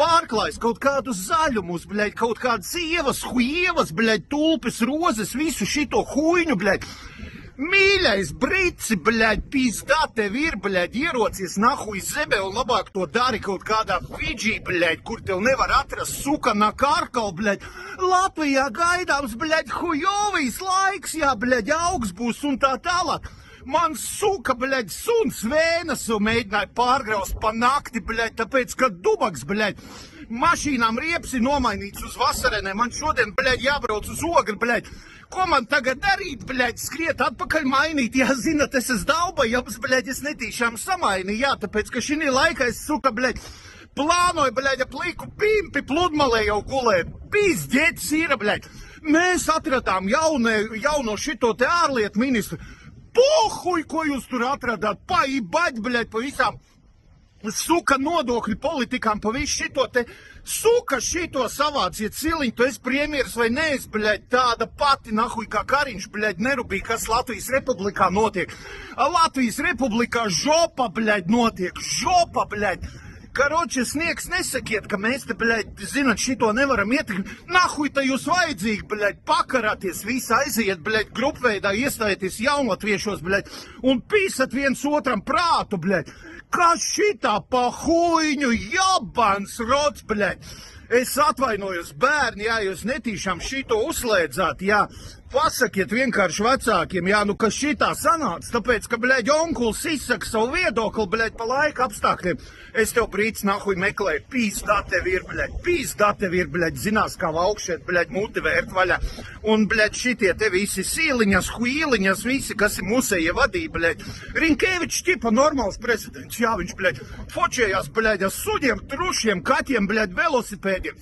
pārklājs, kaut kādus zaļumus, bļaļ, kaut kādas ievas, huievas, bļaļ, tulpes, rozes, visu šito huiņu, bļaļ. Mīļais brici, bļaļ, pizdā tev ir, bļaļ, ierocies nahu iz zemē un labāk to dari kaut kādā Fidži, bļaļ, kur tev nevar atrast suka na karkal, bļaļ. Latvijā gaidāms, bļaļ, hujovijas laiks, jā, bļaļ, augs būs un tā tālāk. Man suka, bļaļ, suns Vēnesu mēģināja pārgraust pa nakti, bļaļ, tāpēc, ka dubaks, bļaļ, mašīnām rieps ir nomainīts uz vasarenē. Man šodien, bļaļ, jābrauc uz Ogri, bļaļ. Ko man tagad darīt, bļaļ, skriet atpakaļ mainīt? Jā, zinat, es esmu daubajams, bļaļ, es netīšām samainīju, jā, tāpēc, ka šī laika es, suka, bļaļ, plānoju, bļaļ, pliku pimpi pludmalē jau gulēt. Pizdzēts ir, bļaļ. Mēs atradām jauno šito te ārlietu ministru. Pohuj, ko jūs tur atradāt, paībaļ, bļaļ, pa visām suka nodokļu politikām, pa visu šito te, suka šito savāciet ciliņu, tu esi premjeras vai neesi, bļaļ, tāda pati nahuj kā Kariņš, bļaļ, nerubīja, kas Latvijas Republikā notiek. Latvijas Republikā žopa, bļaļ, notiek, žopa, bļaļ. Karoči, sniegs nesakiet, ka mēs te, bļaļ, zinat, šito nevaram ietekmēt. Nahuj, tā jūs vajadzīgi, bļaļ, pakarāties, visi aiziet, bļaļ, grupveidā iestājieties jaunlatviešos, bļaļ, un pīsat viens otram prātu, bļaļ. Kas šitā pa huiņu jabans rods, bļaļ. Es atvainojos, bērni, jā, jūs netīšām šito uzslēdzāt, jā. Pasakiet vienkārši vecākiem, jā, nu, kas šitā sanāca, tāpēc, ka, bļaļ, onkuls izsaka savu viedokli, bļaļ, pa laika apstākļiem. Es tev brīdis nahuj meklēju, pīzdā tev ir, bļaļ, zinās, kā augšēt, bļaļ, muti vērt vaļā. Un, bļaļ, šitie te visi sīliņas, huīliņas, visi, kas ir musēja vadīja, bļaļ. Rinkēvičs ķipa normāls prezidents, jā, viņš, bļaļ, fočējās, bļaļ, ar suģiem, trušiem, kaķiem, bļaļ, velosipēdiem.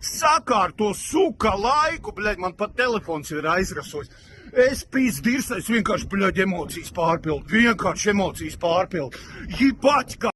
Sakārto suka laiku, bļaļ, man pat telefons ir aizrasojis. Es pīzdirs, es vienkārši, bļaļ, emocijas pārpildu, Jibać, kā